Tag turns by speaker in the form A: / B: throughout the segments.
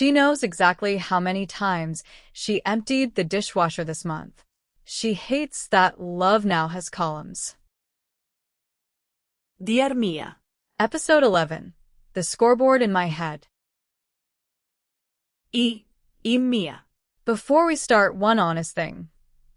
A: She knows exactly how many times she emptied the dishwasher this month. She hates that love now has columns.
B: Dear Mia.
A: Episode 11. The Scoreboard in My Head.
B: Y Mia.
A: Before we start, one honest thing.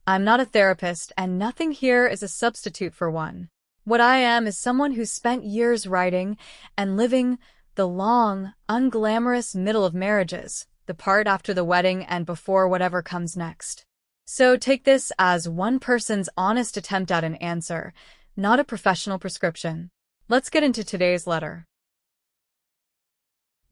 A: I'm not a therapist, and nothing here is a substitute for one. What I am is someone who's spent years writing and living the long, unglamorous middle of marriages, the part after the wedding and before whatever comes next. So take this as one person's honest attempt at an answer, not a professional prescription. Let's get into today's letter.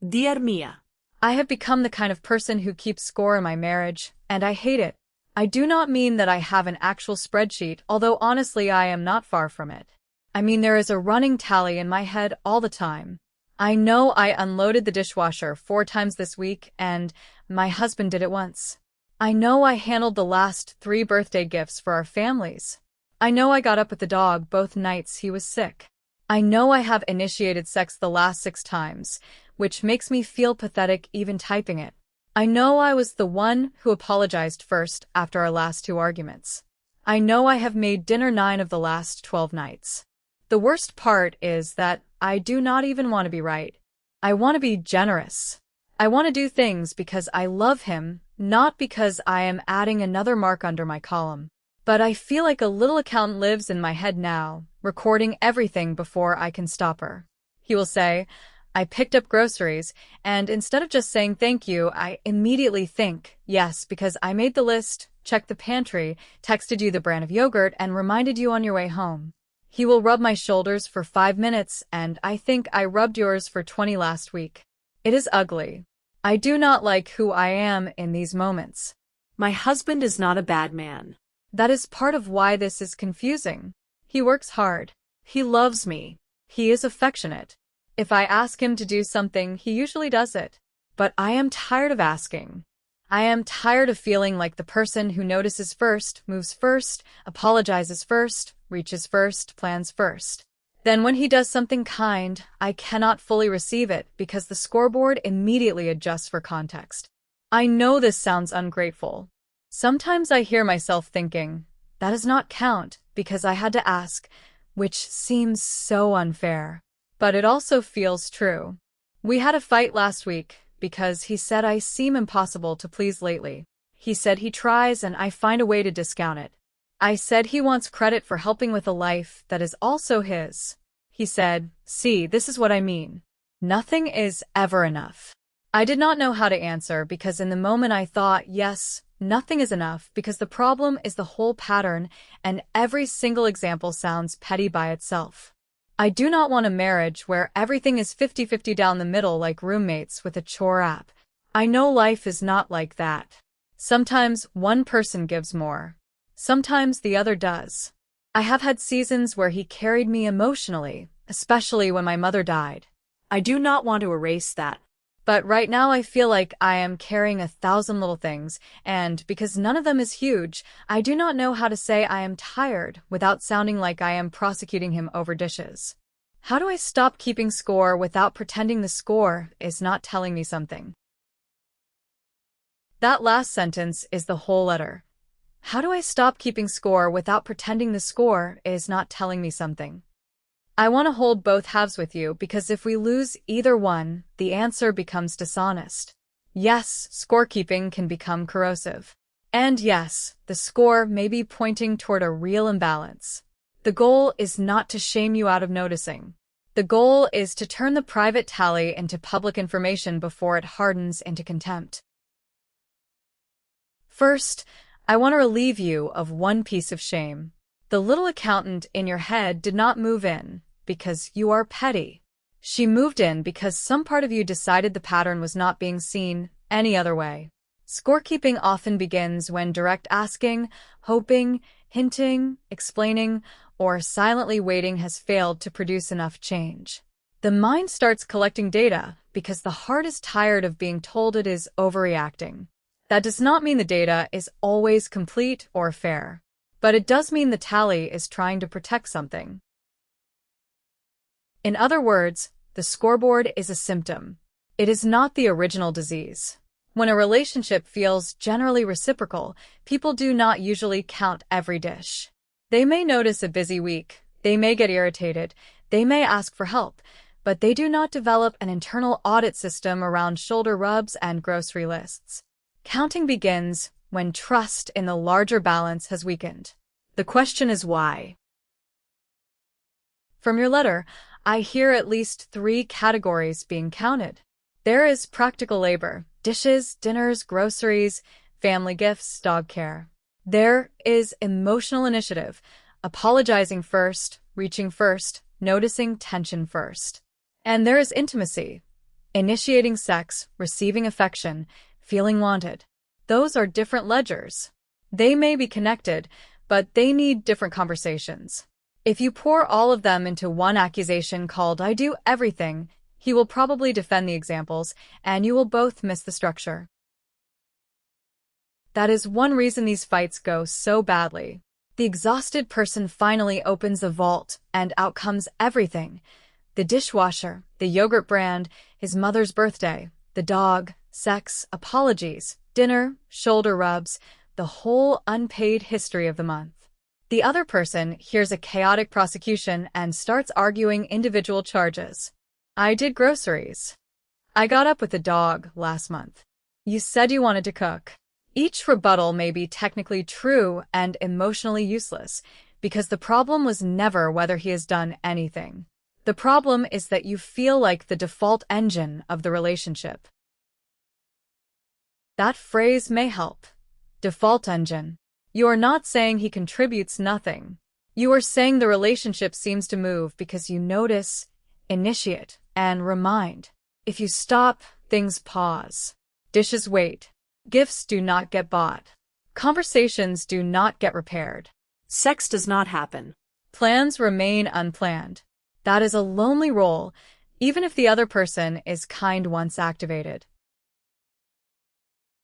B: Dear Mia.
A: I have become the kind of person who keeps score in my marriage, and I hate it. I do not mean that I have an actual spreadsheet, although honestly I am not far from it. I mean there is a running tally in my head all the time. I know I unloaded the dishwasher 4 times this week, and my husband did it once. I know I handled the last 3 birthday gifts for our families. I know I got up with the dog both nights he was sick. I know I have initiated sex the last 6 times, which makes me feel pathetic even typing it. I know I was the one who apologized first after our last 2 arguments. I know I have made dinner 9 of the last 12 nights. The worst part is that I do not even want to be right. I want to be generous. I want to do things because I love him, not because I am adding another mark under my column. But I feel like a little accountant lives in my head now, recording everything before I can stop her. He will say, I picked up groceries, and instead of just saying thank you, I immediately think, yes, because I made the list, checked the pantry, texted you the brand of yogurt, and reminded you on your way home. He will rub my shoulders for 5 minutes, and I think I rubbed yours for 20 last week. It is ugly. I do not like who I am in these moments.
B: My husband is not a bad man.
A: That is part of why this is confusing. He works hard. He loves me. He is affectionate. If I ask him to do something, he usually does it. But I am tired of asking. I am tired of feeling like the person who notices first, moves first, apologizes first, reaches first, plans first. Then when he does something kind, I cannot fully receive it because the scoreboard immediately adjusts for context. I know this sounds ungrateful. Sometimes I hear myself thinking, that does not count because I had to ask, which seems so unfair. But it also feels true. We had a fight last week because he said I seem impossible to please lately. He said he tries and I find a way to discount it. I said he wants credit for helping with a life that is also his. He said, see, this is what I mean. Nothing is ever enough. I did not know how to answer because in the moment I thought, yes, nothing is enough because the problem is the whole pattern and every single example sounds petty by itself. I do not want a marriage where everything is 50-50 down the middle like roommates with a chore app. I know life is not like that. Sometimes one person gives more. Sometimes the other does. I have had seasons where he carried me emotionally, especially when my mother died.
B: I do not want to erase that.
A: But right now I feel like I am carrying 1,000 little things, and because none of them is huge, I do not know how to say I am tired without sounding like I am prosecuting him over dishes. How do I stop keeping score without pretending the score is not telling me something? That last sentence is the whole letter. How do I stop keeping score without pretending the score is not telling me something? I want to hold both halves with you because if we lose either one, the answer becomes dishonest. Yes, scorekeeping can become corrosive. And yes, the score may be pointing toward a real imbalance. The goal is not to shame you out of noticing. The goal is to turn the private tally into public information before it hardens into contempt. First, I want to relieve you of one piece of shame. The little accountant in your head did not move in because you are petty. She moved in because some part of you decided the pattern was not being seen any other way. Scorekeeping often begins when direct asking, hoping, hinting, explaining, or silently waiting has failed to produce enough change. The mind starts collecting data because the heart is tired of being told it is overreacting. That does not mean the data is always complete or fair. But it does mean the tally is trying to protect something. In other words, the scoreboard is a symptom. It is not the original disease. When a relationship feels generally reciprocal, people do not usually count every dish. They may notice a busy week, they may get irritated, they may ask for help, but they do not develop an internal audit system around shoulder rubs and grocery lists. Counting begins when trust in the larger balance has weakened. The question is why? From your letter, I hear at least 3 categories being counted. There is practical labor, dishes, dinners, groceries, family gifts, dog care. There is emotional initiative, apologizing first, reaching first, noticing tension first. And there is intimacy, initiating sex, receiving affection, feeling wanted. Those are different ledgers. They may be connected, but they need different conversations. If you pour all of them into one accusation called "I do everything," he will probably defend the examples, and you will both miss the structure. That is one reason these fights go so badly. The exhausted person finally opens the vault, and out comes everything. The dishwasher, the yogurt brand, his mother's birthday, the dog, sex, apologies, dinner, shoulder rubs, the whole unpaid history of the month. The other person hears a chaotic prosecution and starts arguing individual charges. I did groceries. I got up with the dog last month. You said you wanted to cook. Each rebuttal may be technically true and emotionally useless, because the problem was never whether he has done anything. The problem is that you feel like the default engine of the relationship. That phrase may help. Default engine. You are not saying he contributes nothing. You are saying the relationship seems to move because you notice, initiate, and remind. If you stop, things pause. Dishes wait. Gifts do not get bought. Conversations do not get repaired.
B: Sex does not happen.
A: Plans remain unplanned. That is a lonely role, even if the other person is kind once activated.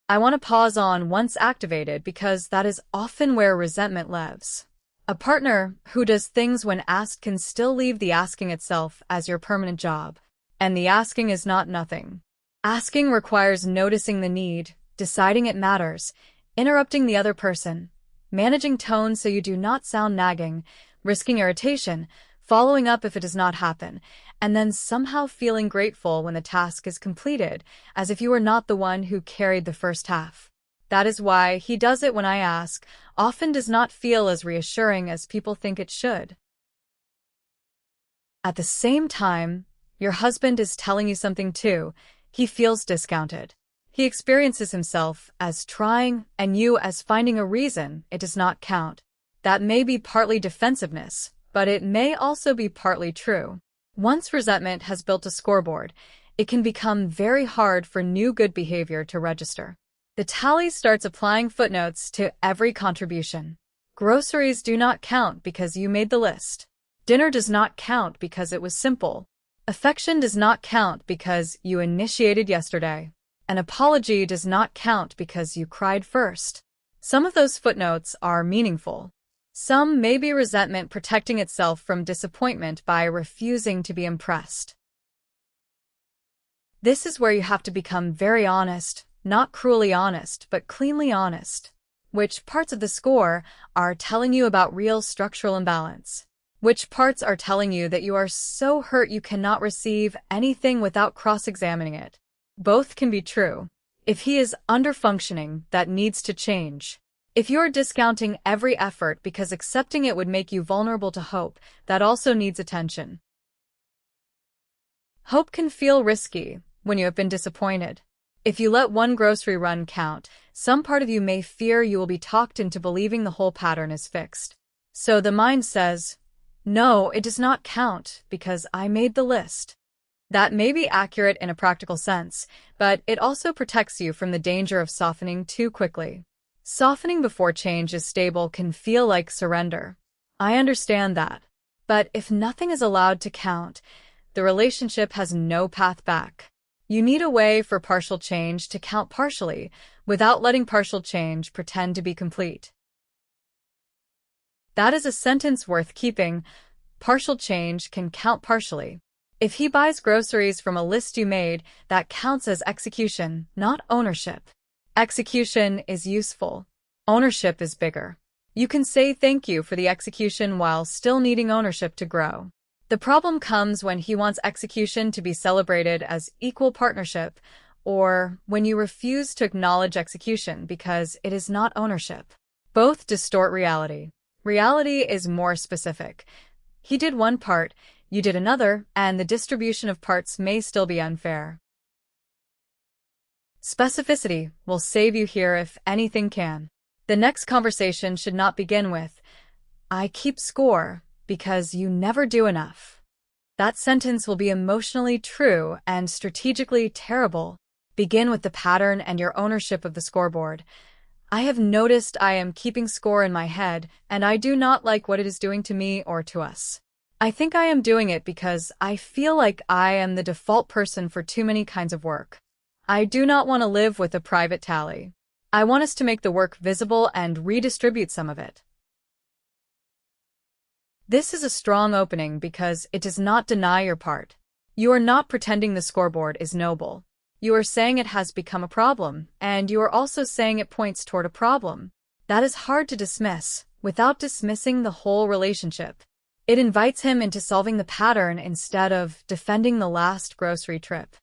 A: I want to pause on once activated because that is often where resentment lives. A partner who does things when asked can still leave the asking itself as your permanent job. And the asking is not nothing. Asking requires noticing the need, deciding it matters, interrupting the other person, managing tone so you do not sound nagging, risking irritation, following up if it does not happen, and then somehow feeling grateful when the task is completed, as if you were not the one who carried the first half. That is why he does it when I ask, often does not feel as reassuring as people think it should. At the same time, your husband is telling you something too. He feels discounted. He experiences himself as trying and you as finding a reason it does not count. That may be partly defensiveness, but it may also be partly true. Once resentment has built a scoreboard, it can become very hard for new good behavior to register. The tally starts applying footnotes to every contribution. Groceries do not count because you made the list. Dinner does not count because it was simple. Affection does not count because you initiated yesterday. An apology does not count because you cried first. Some of those footnotes are meaningful. Some may be resentment protecting itself from disappointment by refusing to be impressed. This is where you have to become very honest, not cruelly honest, but cleanly honest. Which parts of the score are telling you about real structural imbalance? Which parts are telling you that you are so hurt you cannot receive anything without cross-examining it? Both can be true. If he is underfunctioning, that needs to change. If you're discounting every effort because accepting it would make you vulnerable to hope, that also needs attention. Hope can feel risky when you have been disappointed. If you let one grocery run count, some part of you may fear you will be talked into believing the whole pattern is fixed. So the mind says, no, it does not count because I made the list. That may be accurate in a practical sense, but it also protects you from the danger of softening too quickly. Softening before change is stable can feel like surrender. I understand that. But if nothing is allowed to count, the relationship has no path back. You need a way for partial change to count partially, without letting partial change pretend to be complete. That is a sentence worth keeping. Partial change can count partially. If he buys groceries from a list you made, that counts as execution, not ownership. Execution is useful. Ownership is bigger. You can say thank you for the execution while still needing ownership to grow. The problem comes when he wants execution to be celebrated as equal partnership, or when you refuse to acknowledge execution because it is not ownership. Both distort reality. Reality is more specific. He did one part, you did another, and the distribution of parts may still be unfair. Specificity will save you here if anything can. The next conversation should not begin with, "I keep score because you never do enough." That sentence will be emotionally true and strategically terrible. Begin with the pattern and your ownership of the scoreboard. "I have noticed I am keeping score in my head, and I do not like what it is doing to me or to us. I think I am doing it because I feel like I am the default person for too many kinds of work. I do not want to live with a private tally. I want us to make the work visible and redistribute some of it." This is a strong opening because it does not deny your part. You are not pretending the scoreboard is noble. You are saying it has become a problem, and you are also saying it points toward a problem. That is hard to dismiss, without dismissing the whole relationship. It invites him into solving the pattern instead of defending the last grocery trip.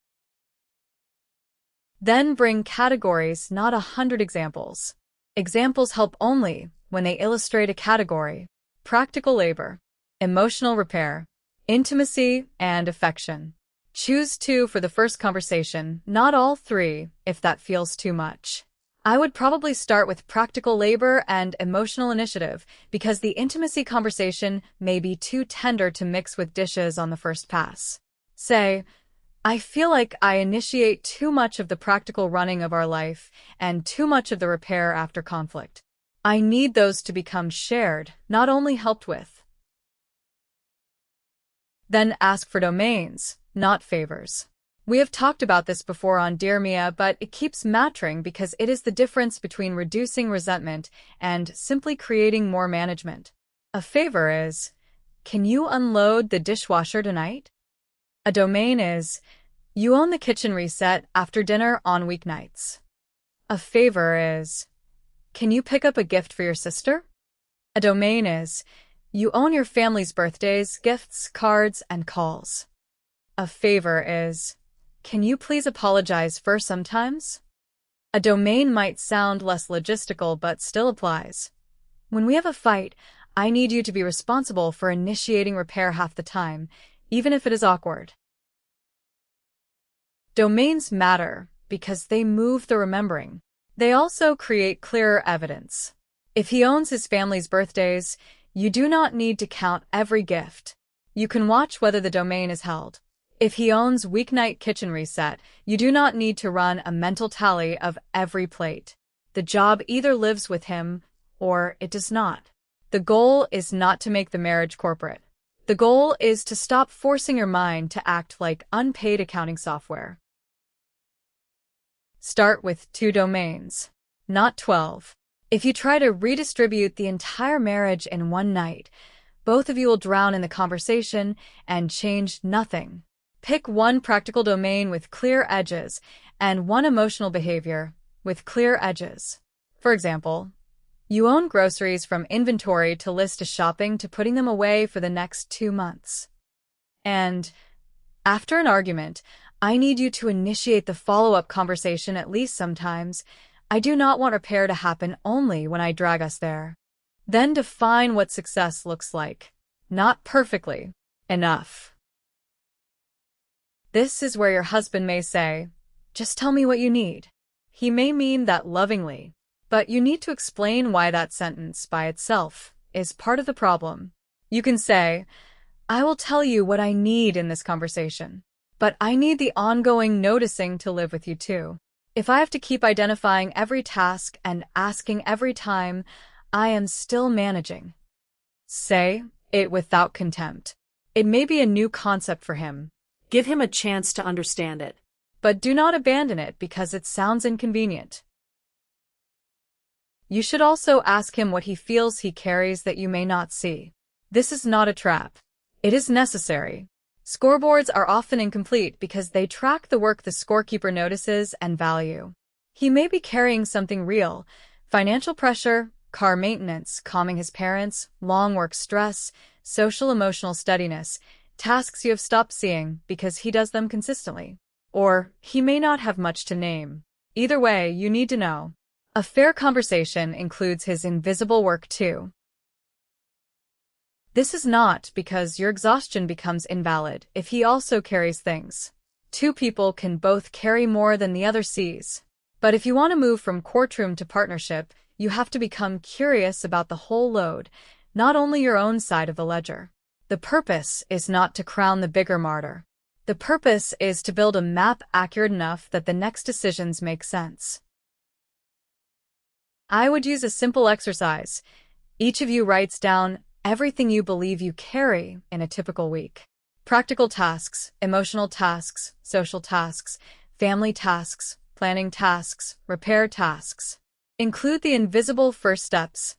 A: Then bring categories, not 100 examples. Examples help only when they illustrate a category: practical labor, emotional repair, intimacy, and affection. Choose 2 for the first conversation, not all 3, if that feels too much. I would probably start with practical labor and emotional initiative because the intimacy conversation may be too tender to mix with dishes on the first pass. Say, "I feel like I initiate too much of the practical running of our life and too much of the repair after conflict. I need those to become shared, not only helped with." Then ask for domains, not favors. We have talked about this before on Dear Mia, but it keeps mattering because it is the difference between reducing resentment and simply creating more management. A favor is, "Can you unload the dishwasher tonight?" A domain is, "You own the kitchen reset after dinner on weeknights." A favor is, "Can you pick up a gift for your sister?" A domain is, "You own your family's birthdays, gifts, cards, and calls." A favor is, "Can you please apologize for sometimes?" A domain might sound less logistical but still applies. "When we have a fight, I need you to be responsible for initiating repair half the time, even if it is awkward." Domains matter because they move the remembering. They also create clearer evidence. If he owns his family's birthdays, you do not need to count every gift. You can watch whether the domain is held. If he owns weeknight kitchen reset, you do not need to run a mental tally of every plate. The job either lives with him or it does not. The goal is not to make the marriage corporate. The goal is to stop forcing your mind to act like unpaid accounting software. Start with 2 domains, not 12. If you try to redistribute the entire marriage in one night, both of you will drown in the conversation and change nothing. Pick one practical domain with clear edges and one emotional behavior with clear edges. For example, you own groceries from inventory to list to shopping to putting them away for the next 2 months. And after an argument, I need you to initiate the follow-up conversation at least sometimes. I do not want repair to happen only when I drag us there. Then define what success looks like. Not perfectly. Enough. This is where your husband may say, "Just tell me what you need." He may mean that lovingly, but you need to explain why that sentence by itself is part of the problem. You can say, "I will tell you what I need in this conversation, but I need the ongoing noticing to live with you too. If I have to keep identifying every task and asking every time, I am still managing." Say it without contempt. It may be a new concept for him.
B: Give him a chance to understand it.
A: But do not abandon it because it sounds inconvenient. You should also ask him what he feels he carries that you may not see. This is not a trap. It is necessary. Scoreboards are often incomplete because they track the work the scorekeeper notices and value. He may be carrying something real: financial pressure, car maintenance, calming his parents, long work stress, social emotional steadiness, tasks you have stopped seeing because he does them consistently. Or he may not have much to name. Either way, you need to know. A fair conversation includes his invisible work too. This is not because your exhaustion becomes invalid if he also carries things. Two people can both carry more than the other sees. But if you want to move from courtroom to partnership, you have to become curious about the whole load, not only your own side of the ledger. The purpose is not to crown the bigger martyr. The purpose is to build a map accurate enough that the next decisions make sense. I would use a simple exercise. Each of you writes down everything you believe you carry in a typical week. Practical tasks, emotional tasks, social tasks, family tasks, planning tasks, repair tasks. Include the invisible first steps: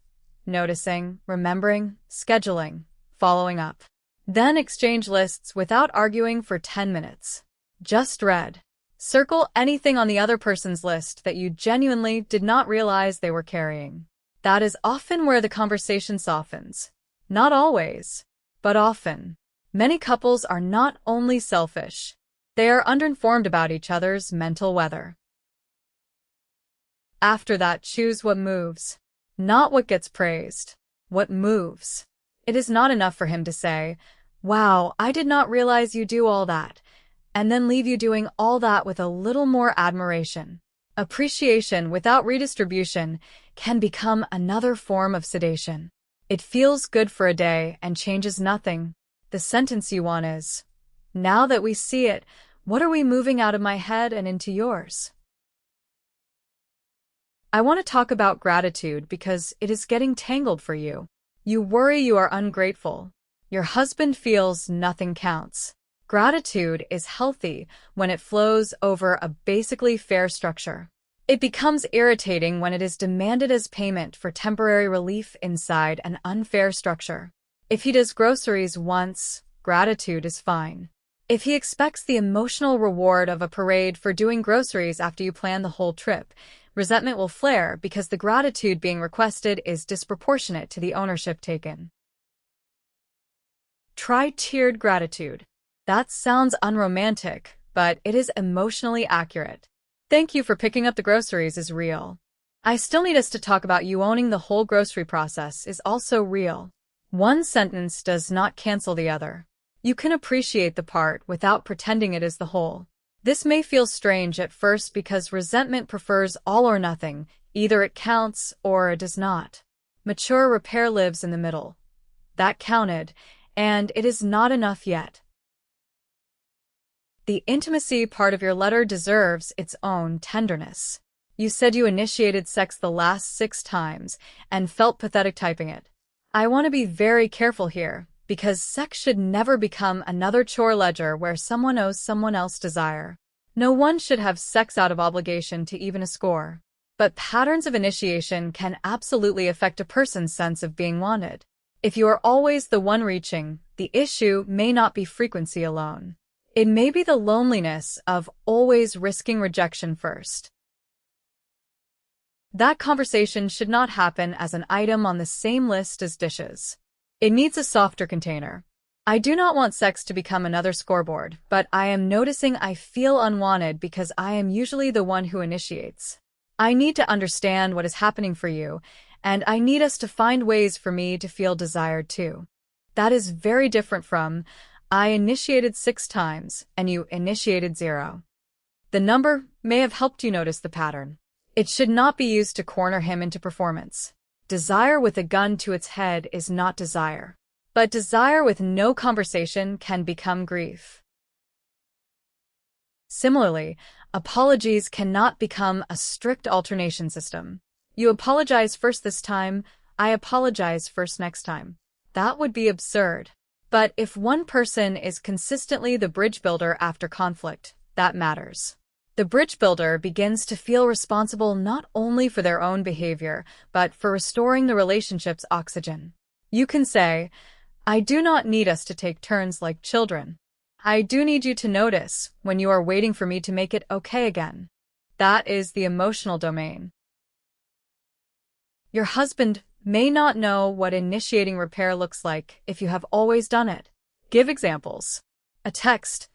A: noticing, remembering, scheduling, following up. Then exchange lists without arguing for 10 minutes. Just read. Circle anything on the other person's list that you genuinely did not realize they were carrying. That is often where the conversation softens. Not always, but often. Many couples are not only selfish, they are underinformed about each other's mental weather. After that, choose what moves. Not what gets praised. What moves. It is not enough for him to say, "Wow, I did not realize you do all that," and then leave you doing all that with a little more admiration. Appreciation without redistribution can become another form of sedation. It feels good for a day and changes nothing. The sentence you want is, "Now that we see it, what are we moving out of my head and into yours?" I want to talk about gratitude because it is getting tangled for you. You worry you are ungrateful. Your husband feels nothing counts. Gratitude is healthy when it flows over a basically fair structure. It becomes irritating when it is demanded as payment for temporary relief inside an unfair structure. If he does groceries once, gratitude is fine. If he expects the emotional reward of a parade for doing groceries after you plan the whole trip, resentment will flare because the gratitude being requested is disproportionate to the ownership taken. Try tiered gratitude. That sounds unromantic, but it is emotionally accurate. "Thank you for picking up the groceries" is real. "I still need us to talk about you owning the whole grocery process" is also real. One sentence does not cancel the other. You can appreciate the part without pretending it is the whole. This may feel strange at first because resentment prefers all or nothing. Either it counts or it does not. Mature repair lives in the middle. That counted, and it is not enough yet. The intimacy part of your letter deserves its own tenderness. You said you initiated sex the last 6 times and felt pathetic typing it. I want to be very careful here, because sex should never become another chore ledger where someone owes someone else desire. No one should have sex out of obligation to even a score. But patterns of initiation can absolutely affect a person's sense of being wanted. If you are always the one reaching, the issue may not be frequency alone. It may be the loneliness of always risking rejection first. That conversation should not happen as an item on the same list as dishes. It needs a softer container. I do not want sex to become another scoreboard, but I am noticing I feel unwanted because I am usually the one who initiates. I need to understand what is happening for you, and I need us to find ways for me to feel desired too. That is very different from, "I initiated 6 times, and you initiated 0. The number may have helped you notice the pattern. It should not be used to corner him into performance. Desire with a gun to its head is not desire. But desire with no conversation can become grief. Similarly, apologies cannot become a strict alternation system. "You apologize first this time, I apologize first next time." That would be absurd. But if one person is consistently the bridge builder after conflict, that matters. The bridge builder begins to feel responsible not only for their own behavior, but for restoring the relationship's oxygen. You can say, "I do not need us to take turns like children. I do need you to notice when you are waiting for me to make it okay again. That is the emotional domain. Your husband may not know what initiating repair looks like if you have always done it. Give examples. A text,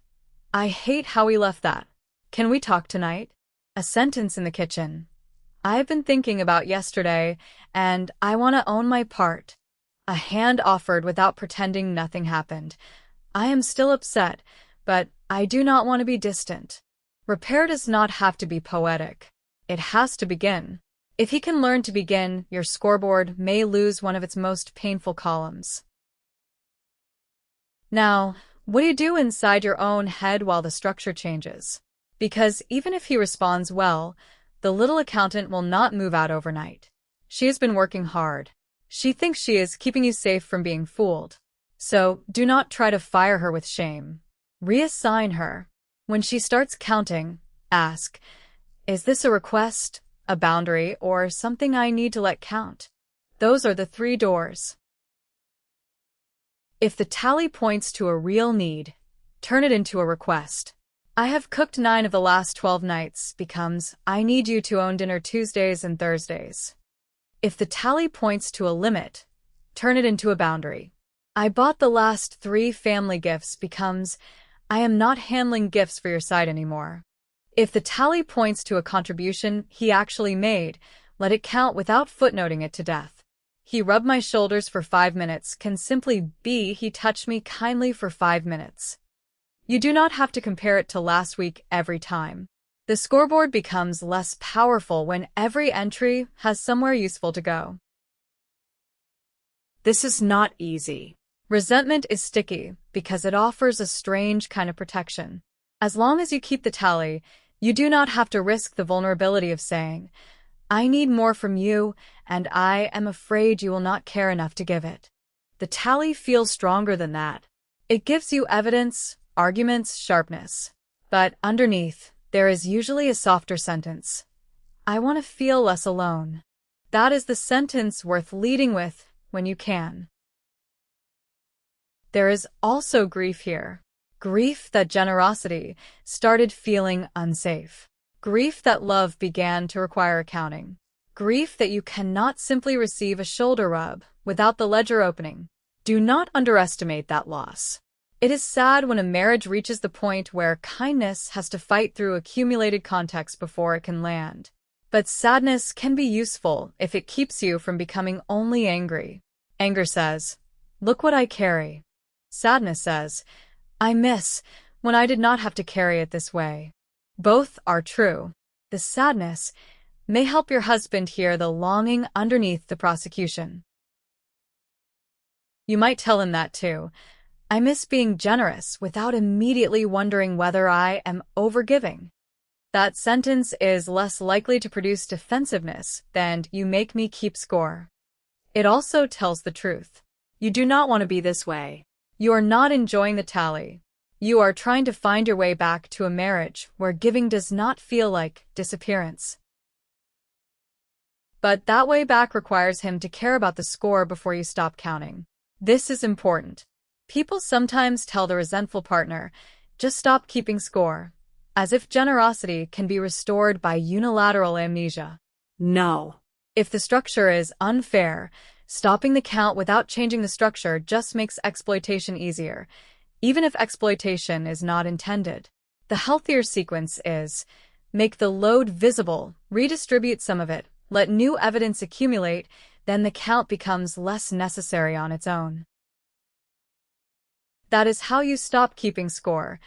A: "I hate how we left that. Can we talk tonight?" A sentence in the kitchen, "I've been thinking about yesterday, and I want to own my part." A hand offered without pretending nothing happened. "I am still upset, but I do not want to be distant." Repair does not have to be poetic. It has to begin. If he can learn to begin, your scoreboard may lose one of its most painful columns. Now, what do you do inside your own head while the structure changes? Because even if he responds well, the little accountant will not move out overnight. She has been working hard. She thinks she is keeping you safe from being fooled. So do not try to fire her with shame. Reassign her. When she starts counting, ask, "Is this a request, a boundary, or something I need to let count?" Those are the 3 doors. If the tally points to a real need, turn it into a request. "I have cooked 9 of the last 12 nights" becomes, "I need you to own dinner Tuesdays and Thursdays." If the tally points to a limit, turn it into a boundary. "I bought the last 3 family gifts" becomes, "I am not handling gifts for your side anymore." If the tally points to a contribution he actually made, let it count without footnoting it to death. "He rubbed my shoulders for 5 minutes" can simply be, "He touched me kindly for 5 minutes." You do not have to compare it to last week every time. The scoreboard becomes less powerful when every entry has somewhere useful to go.
B: This is not easy.
A: Resentment is sticky because it offers a strange kind of protection. As long as you keep the tally, you do not have to risk the vulnerability of saying, "I need more from you, and I am afraid you will not care enough to give it." The tally feels stronger than that. It gives you evidence, arguments, sharpness. But underneath, there is usually a softer sentence. "I want to feel less alone." That is the sentence worth leading with when you can. There is also grief here. Grief that generosity started feeling unsafe. Grief that love began to require accounting. Grief that you cannot simply receive a shoulder rub without the ledger opening. Do not underestimate that loss. It is sad when a marriage reaches the point where kindness has to fight through accumulated context before it can land. But sadness can be useful if it keeps you from becoming only angry. Anger says, "Look what I carry." Sadness says, "I miss when I did not have to carry it this way." Both are true. The sadness may help your husband hear the longing underneath the prosecution. You might tell him that too. "I miss being generous," without immediately wondering whether I am overgiving. That sentence is less likely to produce defensiveness than "you make me keep score." It also tells the truth. You do not want to be this way. You are not enjoying the tally. You are trying to find your way back to a marriage where giving does not feel like disappearance. But that way back requires him to care about the score before you stop counting. This is important. People sometimes tell the resentful partner, "Just stop keeping score," as if generosity can be restored by unilateral amnesia.
B: No.
A: If the structure is unfair, stopping the count without changing the structure just makes exploitation easier, even if exploitation is not intended. The healthier sequence is, make the load visible, redistribute some of it, let new evidence accumulate, then the count becomes less necessary on its own. That is how you stop keeping score,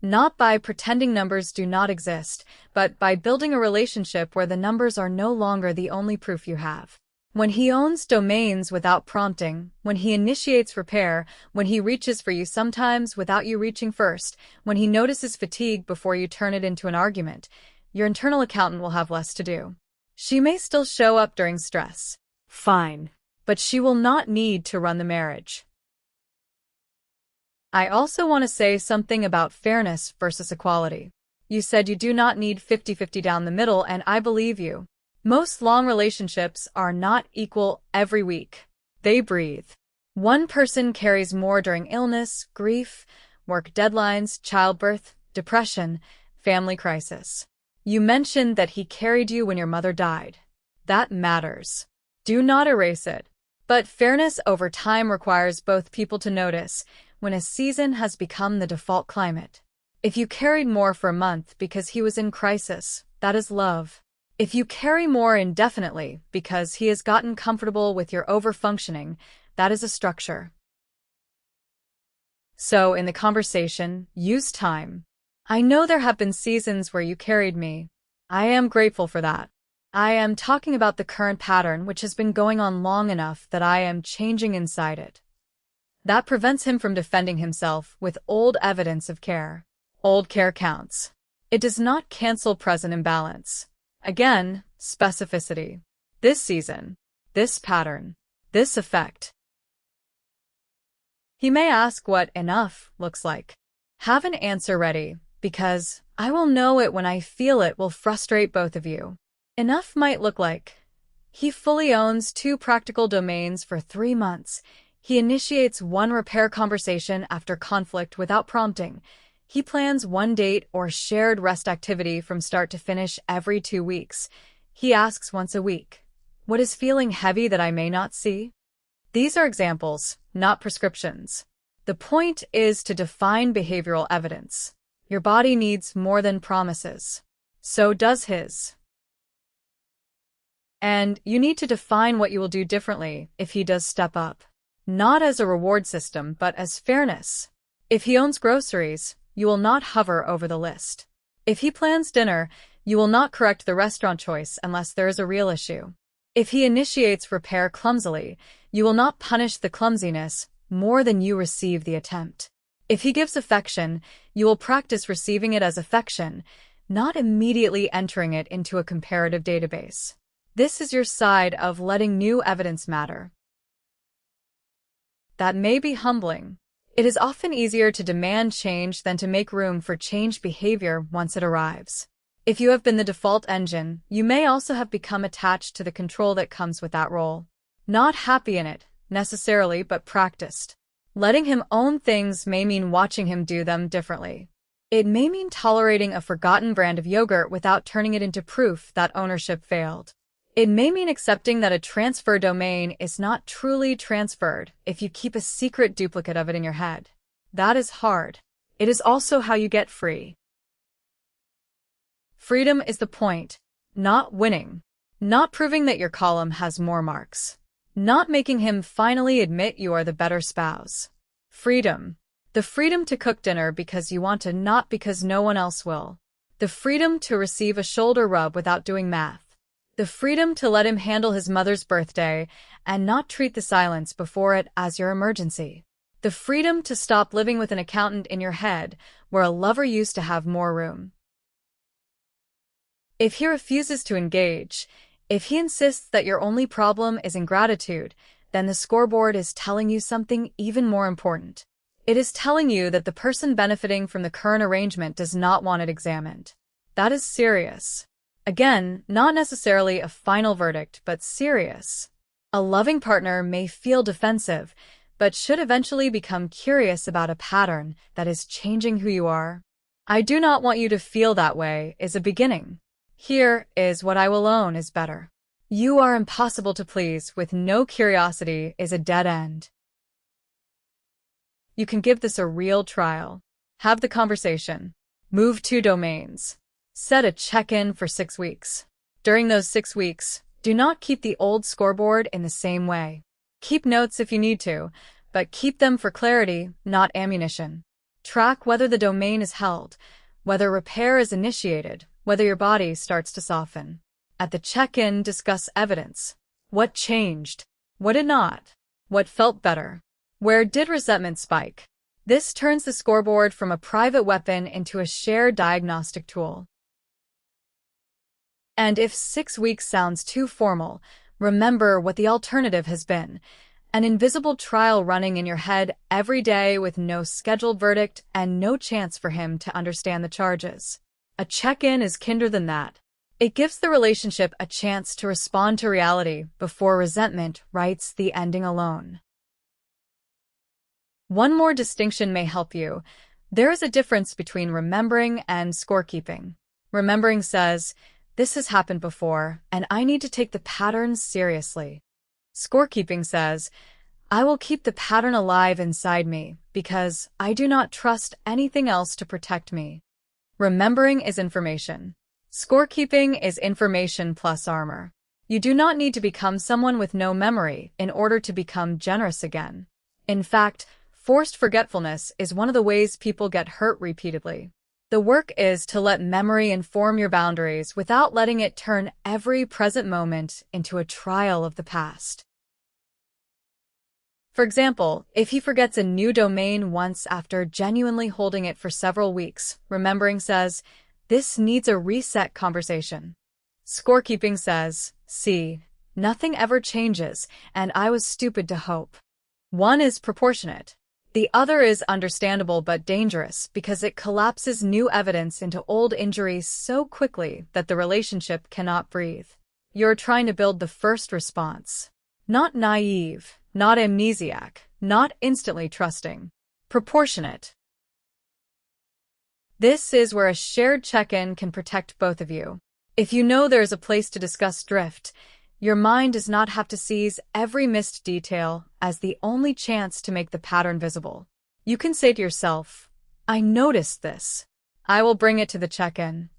A: not by pretending numbers do not exist, but by building a relationship where the numbers are no longer the only proof you have. When he owns domains without prompting, when he initiates repair, when he reaches for you sometimes without you reaching first, when he notices fatigue before you turn it into an argument, your internal accountant will have less to do. She may still show up during stress.
B: Fine.
A: But she will not need to run the marriage. I also want to say something about fairness versus equality. You said you do not need 50-50 down the middle, and I believe you. Most long relationships are not equal every week. They breathe. One person carries more during illness, grief, work deadlines, childbirth, depression, family crisis. You mentioned that he carried you when your mother died. That matters. Do not erase it. But fairness over time requires both people to notice when a season has become the default climate. If you carried more for a month because he was in crisis, that is love. If you carry more indefinitely because he has gotten comfortable with your overfunctioning, that is a structure. So, in the conversation, use time. I know there have been seasons where you carried me. I am grateful for that. I am talking about the current pattern which has been going on long enough that I am changing inside it. That prevents him from defending himself with old evidence of care. Old care counts. It does not cancel present imbalance. Again, specificity. This season, this pattern, this effect. He may ask what enough looks like. Have an answer ready, because I will know it when I feel it will frustrate both of you. Enough might look like he fully owns 2 practical domains for 3 months. He initiates 1 repair conversation after conflict without prompting. He plans 1 date or shared rest activity from start to finish every 2 weeks. He asks once a week, "What is feeling heavy that I may not see?" These are examples, not prescriptions. The point is to define behavioral evidence. Your body needs more than promises. So does his. And you need to define what you will do differently if he does step up. Not as a reward system, but as fairness. If he owns groceries, you will not hover over the list. If he plans dinner, you will not correct the restaurant choice unless there is a real issue. If he initiates repair clumsily, you will not punish the clumsiness more than you receive the attempt. If he gives affection, you will practice receiving it as affection, not immediately entering it into a comparative database. This is your side of letting new evidence matter. That may be humbling. It is often easier to demand change than to make room for changed behavior once it arrives. If you have been the default engine, you may also have become attached to the control that comes with that role. Not happy in it, necessarily, but practiced. Letting him own things may mean watching him do them differently. It may mean tolerating a forgotten brand of yogurt without turning it into proof that ownership failed. It may mean accepting that a transfer domain is not truly transferred if you keep a secret duplicate of it in your head. That is hard. It is also how you get free. Freedom is the point, not winning. Not proving that your column has more marks. Not making him finally admit you are the better spouse. Freedom. The freedom to cook dinner because you want to, not because no one else will. The freedom to receive a shoulder rub without doing math. The freedom to let him handle his mother's birthday and not treat the silence before it as your emergency. The freedom to stop living with an accountant in your head where a lover used to have more room. If he refuses to engage, if he insists that your only problem is ingratitude, then the scoreboard is telling you something even more important. It is telling you that the person benefiting from the current arrangement does not want it examined. That is serious. Again, not necessarily a final verdict, but serious. A loving partner may feel defensive, but should eventually become curious about a pattern that is changing who you are. I do not want you to feel that way is a beginning. Here is what I will own is better. You are impossible to please with no curiosity is a dead end. You can give this a real trial. Have the conversation. Move 2 domains. Set a check-in for 6 weeks. During those 6 weeks, do not keep the old scoreboard in the same way. Keep notes if you need to, but keep them for clarity, not ammunition. Track whether the domain is held, whether repair is initiated, whether your body starts to soften. At the check-in, discuss evidence. What changed? What did not? What felt better? Where did resentment spike? This turns the scoreboard from a private weapon into a shared diagnostic tool. And if 6 weeks sounds too formal, remember what the alternative has been. An invisible trial running in your head every day with no scheduled verdict and no chance for him to understand the charges. A check-in is kinder than that. It gives the relationship a chance to respond to reality before resentment writes the ending alone. One more distinction may help you. There is a difference between remembering and scorekeeping. Remembering says, this has happened before, and I need to take the patterns seriously. Scorekeeping says, I will keep the pattern alive inside me because I do not trust anything else to protect me. Remembering is information. Scorekeeping is information plus armor. You do not need to become someone with no memory in order to become generous again. In fact, forced forgetfulness is one of the ways people get hurt repeatedly. The work is to let memory inform your boundaries without letting it turn every present moment into a trial of the past. For example, if he forgets a new domain once after genuinely holding it for several weeks, remembering says, this needs a reset conversation. Scorekeeping says, see, nothing ever changes, and I was stupid to hope. One is proportionate. The other is understandable but dangerous because it collapses new evidence into old injuries so quickly that the relationship cannot breathe. You're trying to build the first response. Not naive, not amnesiac, not instantly trusting. Proportionate. This is where a shared check-in can protect both of you. If you know there is a place to discuss drift, your mind does not have to seize every missed detail as the only chance to make the pattern visible. You can say to yourself, I noticed this. I will bring it to the check-in.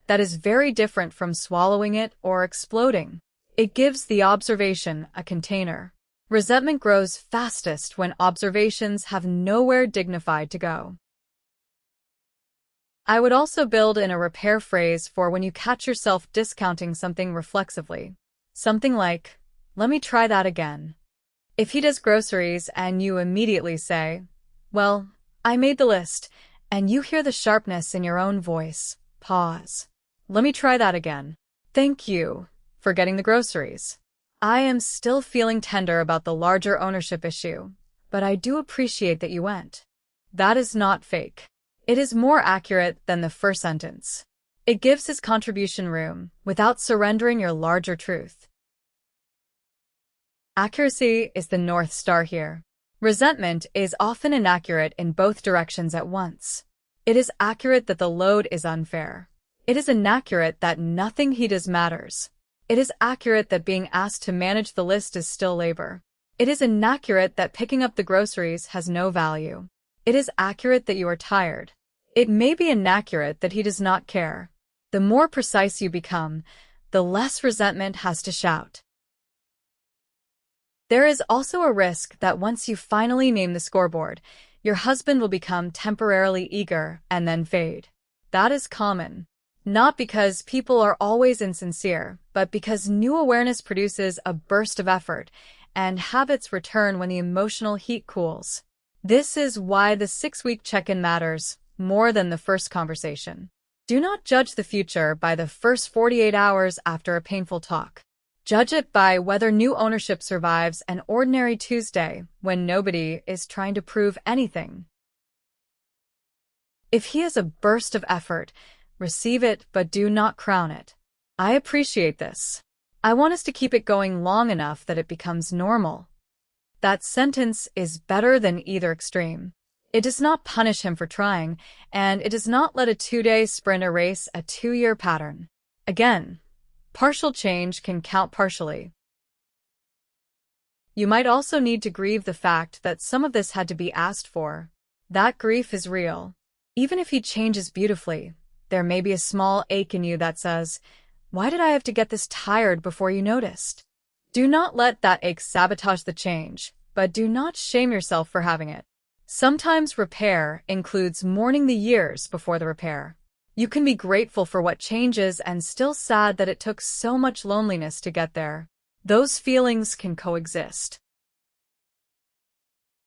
A: That is very different from swallowing it or exploding. It gives the observation a container. Resentment grows fastest when observations have nowhere dignified to go. I would also build in a repair phrase for when you catch yourself discounting something reflexively. Something like, let me try that again. If he does groceries and you immediately say, well, I made the list, and you hear the sharpness in your own voice, pause. Let me try that again. Thank you for getting the groceries. I am still feeling tender about the larger ownership issue, but I do appreciate that you went. That is not fake. It is more accurate than the first sentence. It gives his contribution room without surrendering your larger truth. Accuracy is the North Star here. Resentment is often inaccurate in both directions at once. It is accurate that the load is unfair. It is inaccurate that nothing he does matters. It is accurate that being asked to manage the list is still labor. It is inaccurate that picking up the groceries has no value. It is accurate that you are tired. It may be inaccurate that he does not care. The more precise you become, the less resentment has to shout. There is also a risk that once you finally name the scoreboard, your husband will become temporarily eager and then fade. That is common. Not because people are always insincere, but because new awareness produces a burst of effort, and habits return when the emotional heat cools. This is why the 6-week check-in matters more than the first conversation. Do not judge the future by the first 48 hours after a painful talk. Judge it by whether new ownership survives an ordinary Tuesday when nobody is trying to prove anything. If he has a burst of effort, receive it but do not crown it. I appreciate this. I want us to keep it going long enough that it becomes normal. That sentence is better than either extreme. It does not punish him for trying, and it does not let a 2-day sprint erase a 2-year pattern. Again, partial change can count partially. You might also need to grieve the fact that some of this had to be asked for. That grief is real. Even if he changes beautifully, there may be a small ache in you that says, why did I have to get this tired before you noticed? Do not let that ache sabotage the change, but do not shame yourself for having it. Sometimes repair includes mourning the years before the repair. You can be grateful for what changes and still sad that it took so much loneliness to get there. Those feelings can coexist.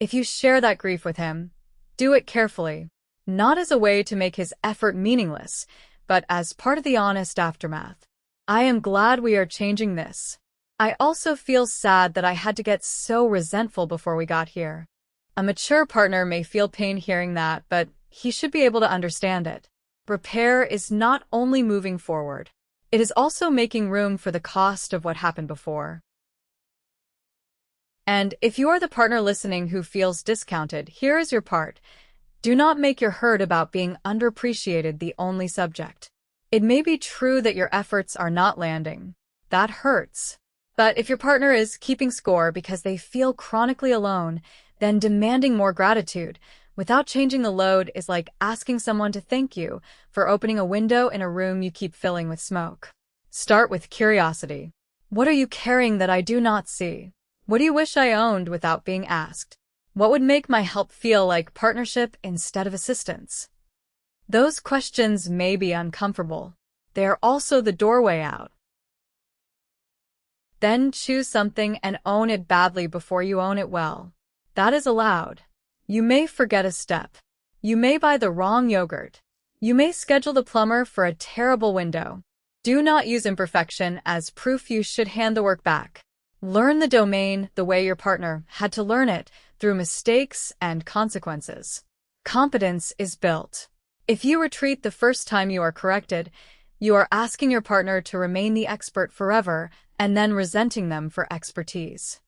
A: If you share that grief with him, do it carefully, not as a way to make his effort meaningless, but as part of the honest aftermath. I am glad we are changing this. I also feel sad that I had to get so resentful before we got here. A mature partner may feel pain hearing that, but he should be able to understand it. Repair is not only moving forward, it is also making room for the cost of what happened before. And if you are the partner listening who feels discounted, here is your part. Do not make your hurt about being underappreciated the only subject. It may be true that your efforts are not landing. That hurts. But if your partner is keeping score because they feel chronically alone, then demanding more gratitude without changing the load is like asking someone to thank you for opening a window in a room you keep filling with smoke. Start with curiosity. What are you carrying that I do not see? What do you wish I owned without being asked? What would make my help feel like partnership instead of assistance? Those questions may be uncomfortable. They are also the doorway out. Then choose something and own it badly before you own it well. That is allowed. You may forget a step. You may buy the wrong yogurt. You may schedule the plumber for a terrible window. Do not use imperfection as proof you should hand the work back. Learn the domain the way your partner had to learn it, through mistakes and consequences. Competence is built. If you retreat the first time you are corrected, you are asking your partner to remain the expert forever and then resenting them for expertise.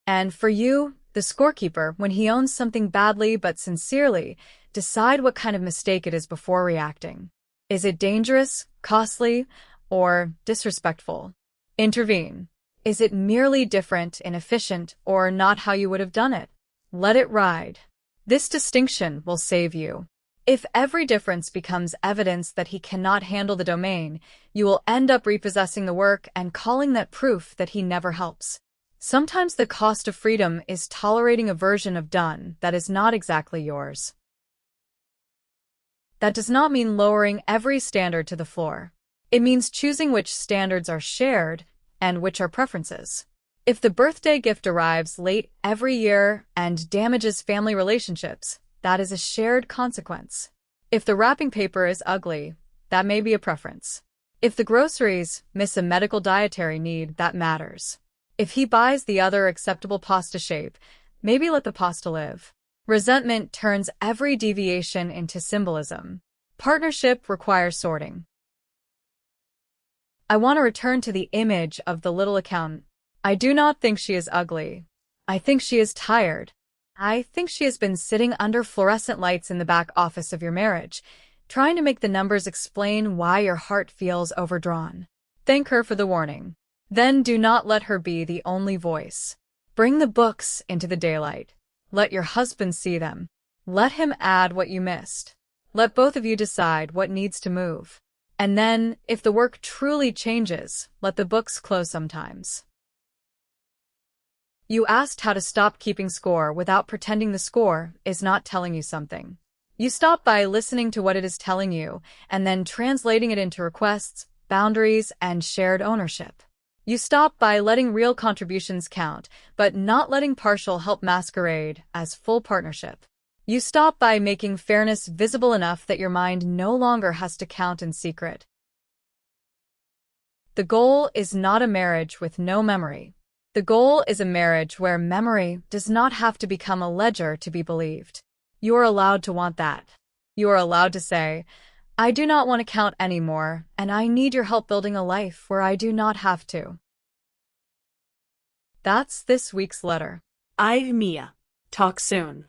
A: And for you, the scorekeeper, when he owns something badly but sincerely, decide what kind of mistake it is before reacting. Is it dangerous, costly, or disrespectful? Intervene. Is it merely different, inefficient, or not how you would have done it? Let it ride. This distinction will save you. If every difference becomes evidence that he cannot handle the domain, you will end up repossessing the work and calling that proof that he never helps. Sometimes the cost of freedom is tolerating a version of done that is not exactly yours. That does not mean lowering every standard to the floor. It means choosing which standards are shared and which are preferences. If the birthday gift arrives late every year and damages family relationships, that is a shared consequence. If the wrapping paper is ugly, that may be a preference. If the groceries miss a medical dietary need, that matters. If he buys the other acceptable pasta shape, maybe let the pasta live. Resentment turns every deviation into symbolism. Partnership requires sorting. I want to return to the image of the little accountant. I do not think she is ugly. I think she is tired. I think she has been sitting under fluorescent lights in the back office of your marriage, trying to make the numbers explain why your heart feels overdrawn. Thank her for the warning. Then do not let her be the only voice. Bring the books into the daylight. Let your husband see them. Let him add what you missed. Let both of you decide what needs to move. And then, if the work truly changes, let the books close sometimes. You asked how to stop keeping score without pretending the score is not telling you something. You stop by listening to what it is telling you and then translating it into requests, boundaries, and shared ownership. You stop by letting real contributions count, but not letting partial help masquerade as full partnership. You stop by making fairness visible enough that your mind no longer has to count in secret. The goal is not a marriage with no memory. The goal is a marriage where memory does not have to become a ledger to be believed. You are allowed to want that. You are allowed to say, I do not want to count anymore, and I need your help building a life where I do not have to. That's this week's letter.
B: I'm Mia. Talk soon.